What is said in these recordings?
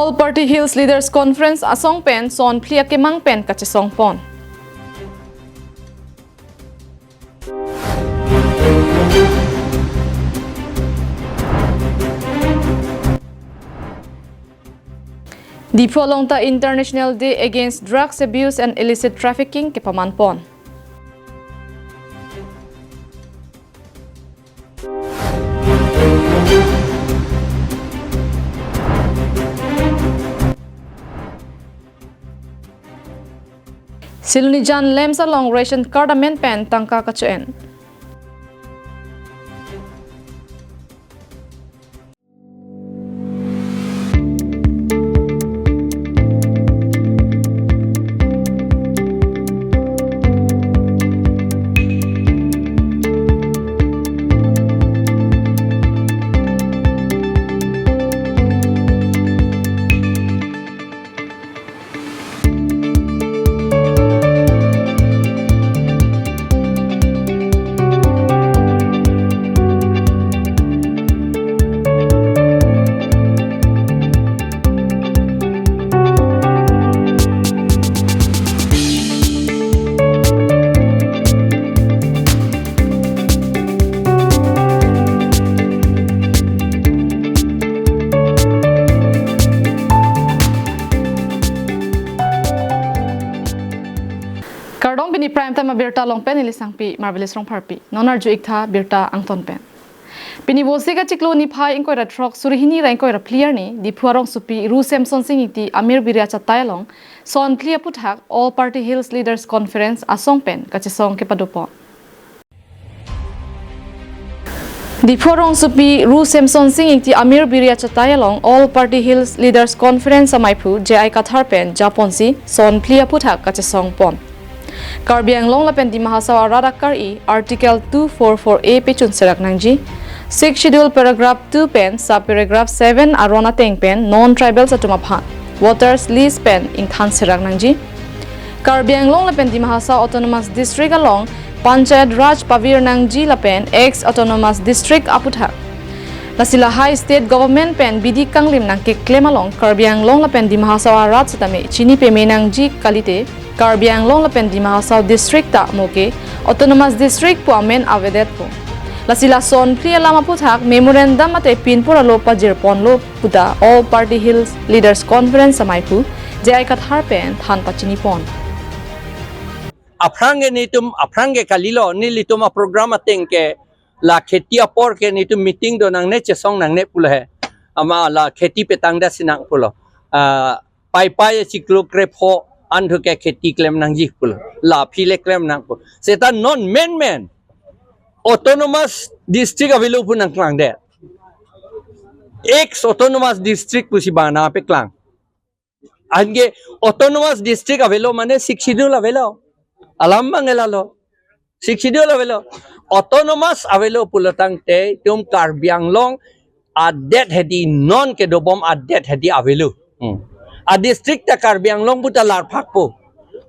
All Party Hills Leaders Conference asong pen son plia kemang pen kachesong pon. Di folong ta International Day Against Drugs Abuse and Illicit Trafficking ke pamanpon. Silunijan lem sa long ration card amen pen tangka kachuen. Kardong bini prime time birta long pen ilisang pi marvelous rong parpi nonar ju ikta birta angton pen pini bosi ka chiklo ni phai ingkoi ra trok surhini ra ingkoi ra clear ni di phuarong supi ru samson sing iti amir biria chatai long son clear puthak all party hills leaders conference asong pen kachesong ke padopo di phuarong supi ru samson sing iti amir biria chatai long all party hills leaders conference amaipu ji kathar pen japonsi son clear puthak kachesong pon Karbi Anglong la pen di mahasawa radakar I Article 244A pe chun serak nangji 6 schedule paragraph 2 pen sub paragraph 7 arona teng pen non tribals atuma phan waters lease pen in than serak nangji Karbi Anglong la pen di mahasawa autonomous district along Panchayat Raj Pavir nangji la pen ex autonomous district aputha Lasila high state government pen bidi kanglim nang ke claim along Karbi Anglong la pen di mahasawa raj satame chini pe menangji kalite Karbi Anglong la pen di Mahasaw district ta moke autonomous district po amen avedet po lasila son plia lama puthak memorandum ate pinpura lo pajir pon lo puta all party hills leaders conference samai pu jai kathar pen than pachini pon aprange nitum aprange kalilo nilitum program atengke la kheti apor ke nitum meeting do nang ne chesong nang ne pula he ama la kheti petang da sinang pulo pai pai chiklo krepho Andu ke kheti claim nang jipul la phile claim nang pu seta non men autonomous district available nang klang de ex autonomous district pusi bana pe klang ange autonomous district available mane 6 schedule available alam mangelalo 6 schedule available autonomous available pulatang te tum Karbiang long adet hedi non ke dobom adet hedi available a district ta Karbiang long buta lar phakpo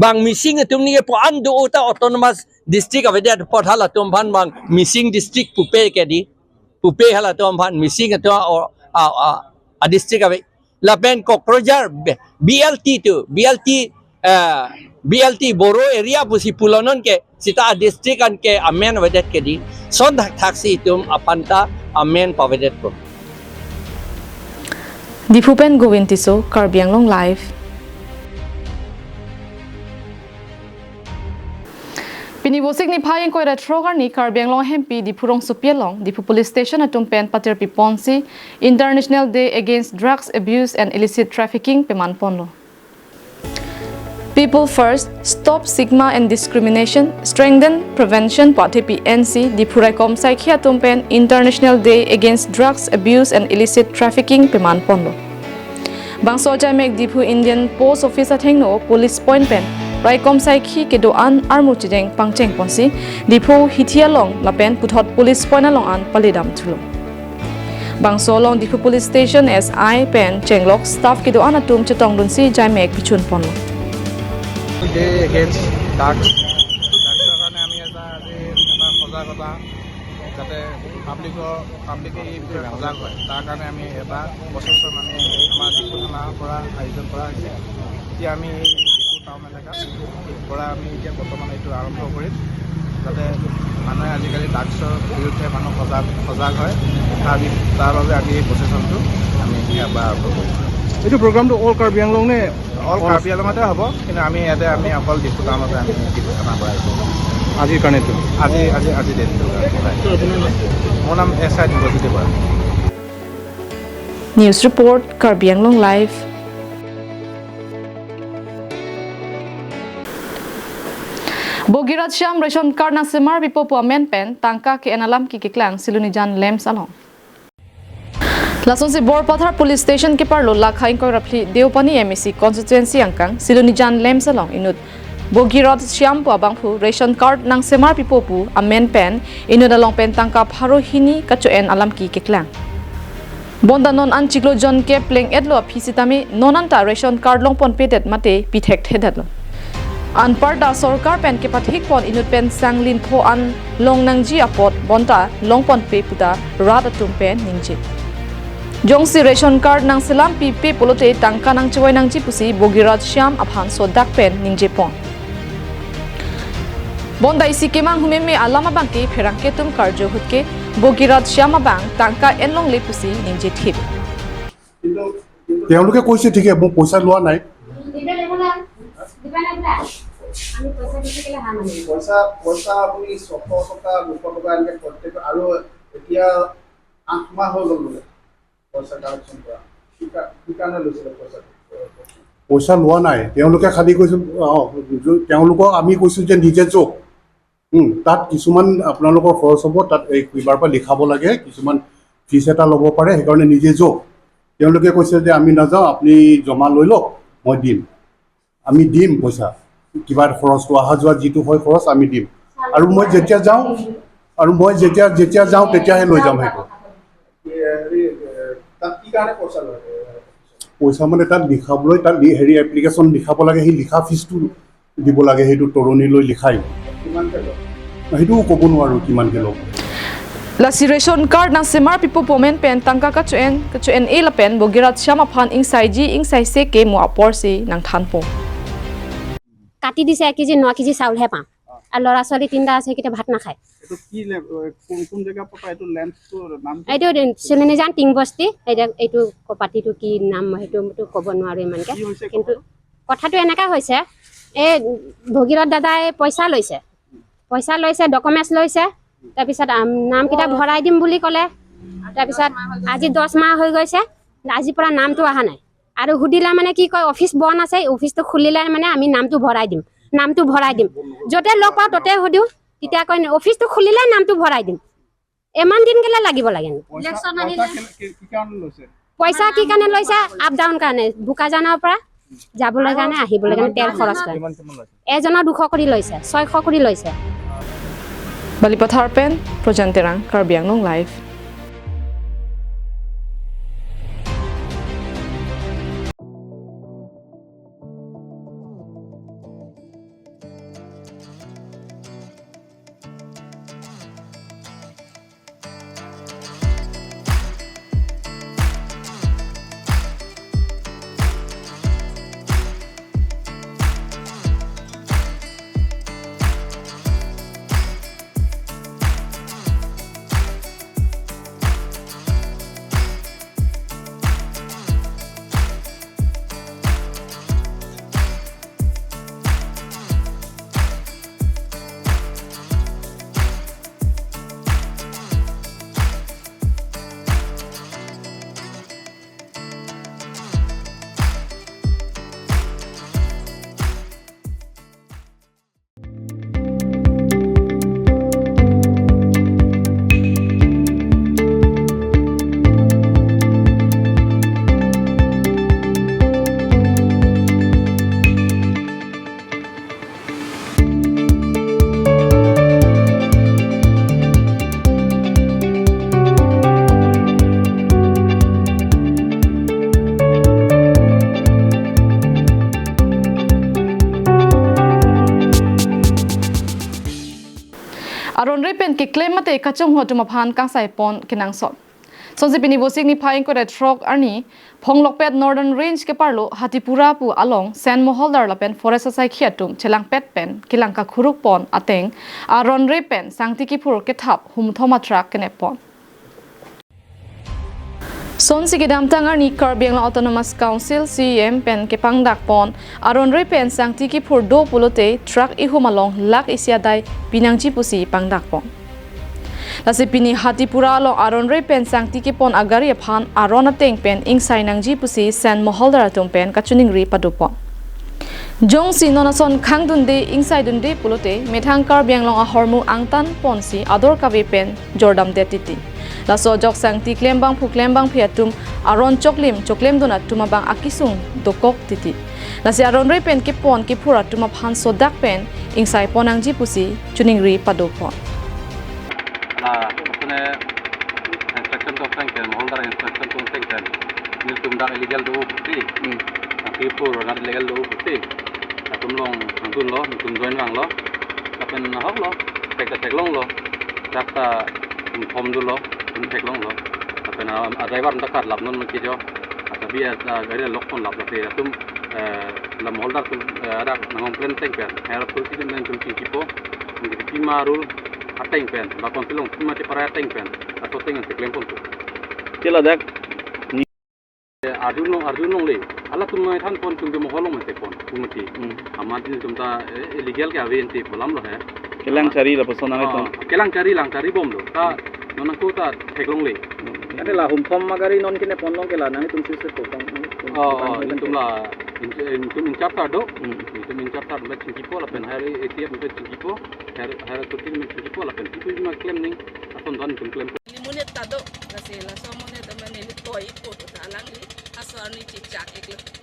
bang missing tumni po ando uta autonomous district aveda pot hala tum bhan bang missing district pupe ke di pupe hala tum bhan missing to a district ave la pen kokrojar BLT tu BLT boro area pusi pulonon ke sita district an ke amen vedet ke di son thaksi tum apanta amen pavedet ko Dipupen Govintiso Karbi Anglong live Pini bosik ni phai ko ra trogar ni Karbi Anglong hempi dipurong supialong dipu police station atum pen pater piponsi International Day Against Drugs Abuse and Illicit Trafficking peman ponlo People first, stop stigma and discrimination, strengthen prevention pati PNC dipurai kom saikhi atum pen International Day Against Drugs Abuse and Illicit Trafficking peman ponlo Bangso jamek dipu Indian Post Office athengno police point pen rai kom saikhi ke do an armu chijeng pangcheng ponsi dipu hithia long lapen puthot police point along an palidam thulo Bangso long dipu police station SI pen chenglok staff ke do an atum chetong dunsi jamek pichun ponlo Day against drugs. Drugs আমি এটা সজাগতা যাতে পাব্লিকে এই বিষয়ে সজাগ হয় তাৰ কাৰণে আমি এটা প্ৰচেছন আমি আমাৰ ডিপু থানাৰ পৰা আয়োজন কৰা হৈছে এতিয়া আমি এই ডিপু টাউন এলেকাত পৰা আমি এতিয়া বৰ্তমান এইটো আৰম্ভ কৰিম যাতে মানুহে আজিকালি ড্ৰাগছৰ বিৰুদ্ধে মানুহ সজাগ হয় তাৰ বাবে আমি এই প্ৰচেছনটো আমি ইয়াৰ পৰা আৰম্ভ কৰিছোঁ এইটো প্ৰগ্ৰামটো অল কাৰ্বি আংলং নে অল কাৰ্বি আংলঙতে হ'ব কিন্তু আমি ইয়াতে আমি অকল ডিপু টাউনতে আমি ডিপু থানাৰ পৰা আহিছোঁ আজিৰ কাৰণেতো আজি দিনটো মোৰ নাম SI Dibyajyoti Bora News Report, Karbi Anglong Live. Bogirat Syam Ration Card na semar bipo po amen pen tangka ke enalam ki kiklang siluni jan lem salong. Lason si Borpathar Police Station ke parlo la khain ko rapli Deopani MEC constituency angkang siluni jan lem salong inut Bogirat Syam po abangphu Ration Card nang semar bipo pu amen pen inut along pen tangka pharo hini kachoen alam ki kiklang. Bonda non an chiklo jon ke pleng edlo phisitami nonanta Ration Card long pon pedet mate pithek thedadlo. An parda sarkar pen ke pathik pon inut pen sanglin pho an long nangji apot bonta long pon pe puta rat atum pen ningji. Jongsi Ration Card nang selam pi pe polote tangka nang chawai nangji pusi Bogirat Syam aphan sodak pen ningje pon. Bonda isi kemang humeme alama bangke pherangke tum karjo hutke Bogirat Syam abang tangka enlong le pusi ningje thip. তেওঁলোকে কৈছে ঠিকে মই পইচা লোৱা নাই পইচা আপুনি 600 টকা 200 টকা এনেকৈ প্ৰত্যেক আৰু এতিয়া 8 মাহ হৈ গ'ল বোলে পইচা কালেকশ্যন কৰা কি কাৰণে লৈছিলে পইচা লোৱা নাই তেওঁলোকে খালি কৈছিল তেওঁলোকক আমি কৈছোঁ যে নিজে যোগ তাত কিছুমান আপোনালোকৰ খৰচ হ'ব তাত এই কিবাৰ পৰা লিখাব লাগে কিছুমান ফিজ এটা ল'ব পাৰে সেইকাৰণে নিজে যোগ তেওঁলোকে কৈছে যে আমি নাযাওঁ আপুনি জমা লৈ লওক মই দিম আমি দিম পইচা কিবা খৰচটো অহা যোৱা যিটো হয় খৰচ আমি দিম আৰু মই যেতিয়া যাওঁ তেতিয়াহে লৈ যাম সেইটো তাত কি কাৰণে পইচা মানে তাত লিখাবলৈ তাত হেৰি এপ্লিকেশ্যন লিখাব লাগে সেই লিখা ফিজটো দিব লাগে সেইটো তৰণি লৈ লিখাই কিমানকৈ লয় সেইটোও ক'ব নোৱাৰোঁ কিমানকৈ লয় La si Ration Card nang semar pipo pomen pen tangka kachoen e la pen Bogirat Syam aphan ingsai se ke mo apor si nang thanpo. কাটি দিছে 1 কেজি 9 কেজি চাউলহে পাওঁ আৰু ল'ৰা ছোৱালী তিনটা আছে কিটা ভাত নাখায় এইটো কি কোন জায়গা পতা এইটো লেন্ডটোৰ নাম এইটো চিলনিজান টিংবস্তি এইটো কপাটিটো কি নাম সেইটো ক'ব নোৱাৰো ইমানকে কিন্তু কথাটো এনেকা হৈছে এই ভগীৰত দাদাই পইচা লৈছে ডকুমেন্টছ লৈছে তাৰপিছত নাম কিটা ভৰাই দিম বুলি ক'লে তাৰপিছত আজি 10 মাহ হৈ গৈছে আজি পৰা নামটো অহা নাই আৰু হুদিলা মানে কি কয় অফিস বন আছে অফিসটো খুলিলে মানে আমি নামটো ভৰাই দিম যতে লগ পাওঁ ততে হুদিও তেতিয়া কয় অফিসটো খুলিলে নামটো ভৰাই দিম এমান দিন গেলে লাগিব লাগে ইলেকশন আহিলে পইচা কি কাৰণে লৈছে আপ ডাউন কাৰণে বুকাজানৰ পৰা যাবলৈ কাৰণে আহিবলৈ কাৰণে তেল খৰচ কৰে এজনৰ 200 কৰি লৈছে 600 কৰি লৈছে Balipathar pen Projanterang Karbi Anglong Live. อารอนเรเป็นกิเคลมมาเตะกระจงหัวจุมาพานกังใส่ปอนกินังสดส่วนสิปินิโบสิกนิพายก็ได้ทรอกอันนี้พงลกเป็ด Northern Range เก็บปาร์โลฮัติปุราปูอลองเซนโมฮอลดาร์ละเป็น Forest Society เขียดตุ่มเชลังเป็ดเป็นกิลังกะคุรุกปอนอเตงอารอนเรเป็นสังติกิพูรเกทับหุมทอมาทรักกันเนปอนส่วนสิกิดามตังอันนี้คาร์เบียงล Autonomous Council CM เป็นเก็บปังดักปอนอารอนเรเป็นสังติกิพูรโดปุโลเตทรักอีหุมาลองลักอิเซียได้ปินังจิปุสีปังดักปอนลาสิปินีฮัติปุระลองอารอนเรเป็นสังติกิปอนอากาลีพันอารอนเตงเป็นอิงไซนังจีปุสีเซนมอฮอลดาร์ตุมเป็นกัจจุนิงรีปัดุปอนจงสีนนสนขังดุนเดอิงไซดุนเดปุโลเตเมทังคาร์เบียงลองอาฮอร์มูอังตันปอนสีอดอร์กาเวเป็นจอร์ดัมเดติติลาโซจอกสังติเคลมบังผู้เคลมบังเพียตุมอารอนจกลิมดุนัดตุมาบังอากิซุงดกกติติลาสิอารอนเรเป็นกิปอนกิพูระตุมาพันโซดักเป็นอิงไซปอนังจีปุสีจุนิงรีปัดุปอนinstruction to thanken holder instruction to thanken ni tum da illegal do puti people or not illegal do puti tum long tun lo tum join wang lo tapen hok lo tek long lo takta phom du lo tum tek long lo tapen a driver ta kar lap non ma ki jo tabi gari lok kon lap la pe tum lam holder tum ada nangom plan thanken her puti den tum ki po ki marul ateng pen ba kon tilong mati para ateng pen atau teng ke klem pon tu tila dak ni arjun le ala tum mai than pon tum mo holong mate pon tum mati amadin tum ta illegal ke aven ti bolam lo hai kelang cari la person ang ton kelang cari bom lo ta non ko ta theklong le ane la hum phom magari non kine pon long ke la nang tum sis ko tong tum la tum in chapter do tum in chapter met chipo la pen hari etiap met chipo hari kutin met chipo la pen itu ma claim ning aton don tum claim limunit tado kasi la somonet amane li toy po ta lang li asar ni chichak ekle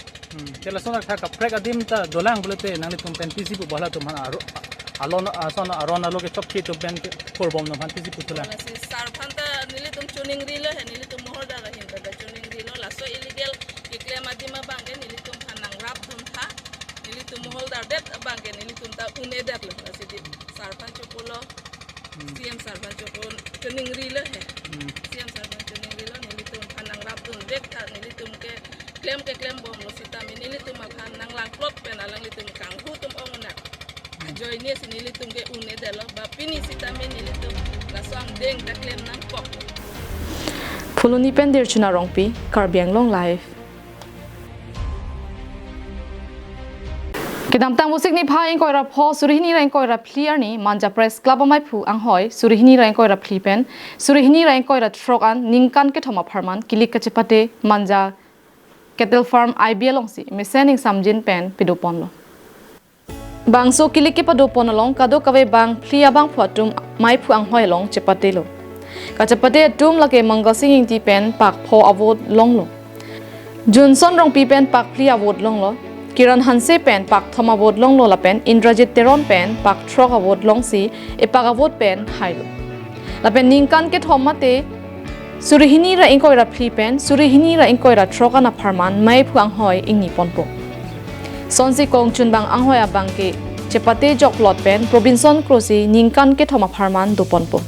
Kela sona tha ka prek adim ta dolang bulate nang ni tum pen pc bu bala tum han alon asona aron alo ke top ki tum pen for bom no han pc pu tula kasi sar phanta nili tum tuning rilo he nili tum mohor da hin ta tuning rilo la so illegal ikle madima bange nili tum hanang rap tum tha nili tum mohor da det bange nili tum ta une det lo kasi di sar phan chokulo CM sar phan chokun tuning rilo he CM sar phan tuning rilo nili tum hanang rap tum det tha nili tum ke claim bom lo sita minili tum akhan nang lang plot pen alang li tum kang hu tum ongna join ni sinili tum ke une de lo ba pini sita minili tum la sang deng ta claim nang pok Fuluni pendir chuna rongpi Karbiang long life Kedam tang musik ni pha ing koira pho surihini rain koira clear ni manja press club amai phu ang hoi surihini rain koira pen surihini rain koira trok an ningkan ke thoma pharman kilik ka chepate manja Cattle Farm IBL long si mesening samjin pen pidopon lo bangso kiliki padopon long kado kawe bang phlia bang phuatum mai phu ang hoi long chepate lo ka chepate tum lake mangal singing ti pen pak pho avod long lo Johnson rong pi pen pak phlia avod long lo Kiran Hanse pen pak thoma avod long lo la pen Indrajit Teron pen pak throk avod long si epak avod pen hailo la pen ningkan ke thoma te Surihini ra ingkoi ra pen surihini ra ingkoi ra troka na pharman mai phuang hoi ingni ponpo sonsi kong chunbang anghoi abang ke chepate jok lot pen Robinson Crossy ningkan ke thoma pharman do ponpo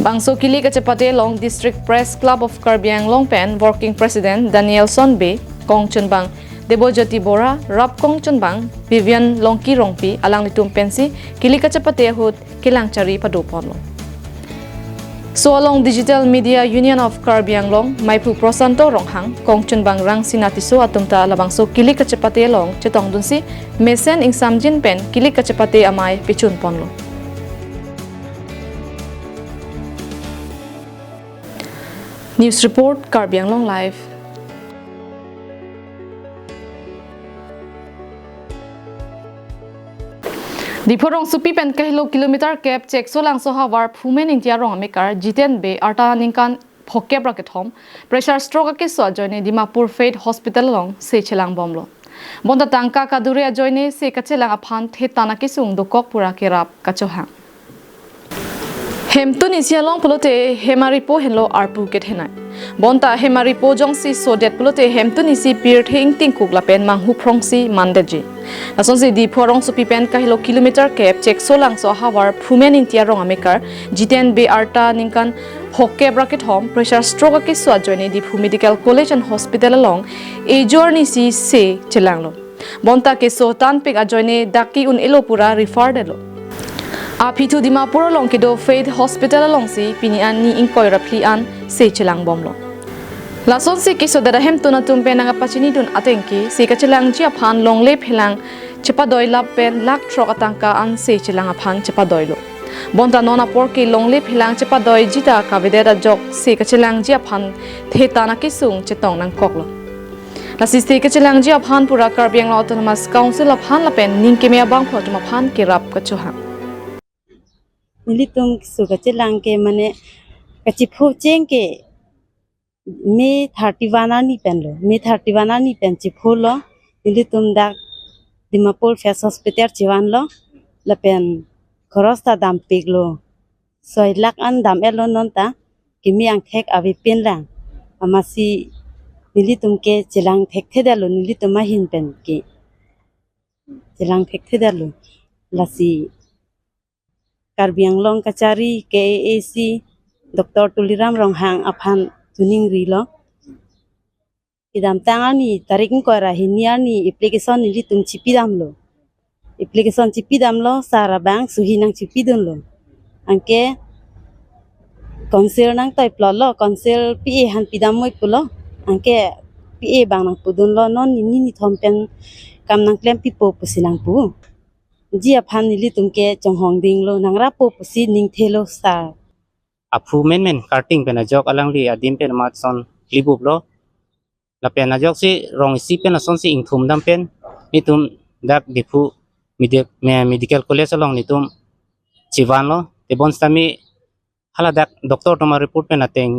bangso kili ka chepate long District Press Club of Karbiang long pen working president Daniel Sonbe kong chunbang Debojoti Bora Rap kong chunbang Vivian Longki Rongpi alang litum pensi kili ka chepate hut kilang chari padu ponlo So along Digital Media Union of Karbiang long Maipu Prosanto Ronghang Kong Chunbang Rang Sinatiso atumta labang so kili ka chepate long chetong dunsi mesen ing samjin pen kili ka chepate amai pichun ponlo News report Karbiang long live Diporong supi pen kahilo kilometer cap check so lang so hawar phumen intia rong amekar jiten be arta ningkan phokep rakethom pressure stroke ke so joine Dimapur Fate Hospital long se chelang bomlo bonda tangka kadure joine se kachelang aphan the tana ki sung dokok pura kerap kachohang Hemtun isia long polote hemari po henlo arpu ket henai bonta hemari pojong si sodet pulote hemtuni si pir thing tingkuk lapen manghu prong si mandeji lason si di phorong su pipen kahilo kilometer kep check solang so hawar phumen intia rong amekar jiten be arta ningkan hokke bracket home pressure stroke ke so joini di phu medical college and hospital along e journey si se chelanglo bonta ke so tan pik ajoine daki un elopura refer delo apithu dimapur along ke do faith hospital along si pinian ni inkoi rapli an se chelang bomlo lason si ke so dada hem tuna tumpe nanga pachini dun atenki se ka chelang ji aphan longle phelang chepa doi lap pen lak trok atangka an se chelang aphan chepa doilo bonta nona por ke longle phelang chepa doi jita ka vedera jok se ka chelang ji aphan theta na ke sung chetong nang koklo la si se ka chelang ji aphan pura karbiang autonomous council aphan lapen ning ke mea bang photma phan ke rap ka chuha nilitum suga chelang ke mane kachi phu cheng ke me 31 ni penlo me 31 ni pen chi phu lo nilitum dak dimapur face hospital chiwan lo lapen khorosta dam piglo 6 lakh an dam elo non ta kimi ang thek avi pen lang amasi nilitum ke chelang thek thedalo nilitum ma hin pen ke chelang thek thedalo lasi Karbiang long kachari KAC Dr. Tuliram Ronghang aphan tuning rilo idam tangani tarik ko rahiniya ni application ni tum chipidam lo application chipidam lo sara bank suhinang chipidun lo angke council nang tai plot lo council PA han pidam moi pulo angke PA bang nang pudun lo non ni thompen kam nang klem pipo pusinang pu ji aphan nili tumke chonghong ding lo nangra po pusi ning thelo star aphu men karting pena jok alang li adim pen mat son libup lo la pena jok si rong si pen son si ingthum dam pen nitum dak dipu medical college along nitum chiwan lo te bon stami hala dak doctor toma report pen ateng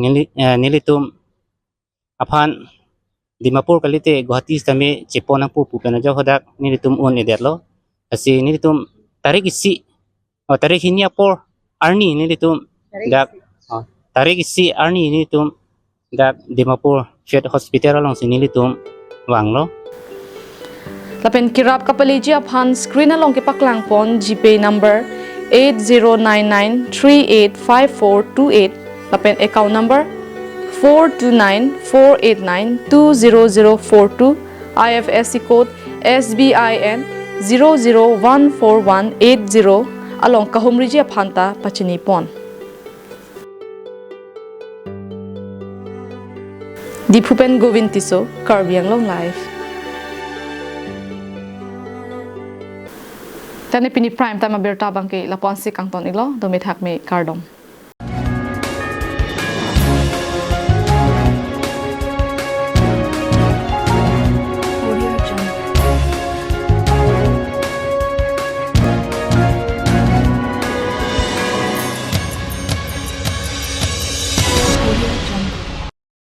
nilitum aphan dimapur kalite guwahati stami chepona pu pena jok hodak nilitum on edet lo asi nilitum tarik isi tarik hinya por arni nilitum dak tarik isi arni nilitum dak dimapur faith hospital along sinilitum wanglo lapen kirap kapaleji aphan screen along ke paklang pon gpay number 8099385428 lapen account number 42948920042 IFSC code SBIN 001418 along kahumriji aphanta pachini pon Dipupen Govintiso Karbiang Long Life Tane pini prime time aberta bangke lapon si kangton ilo domithak me kardom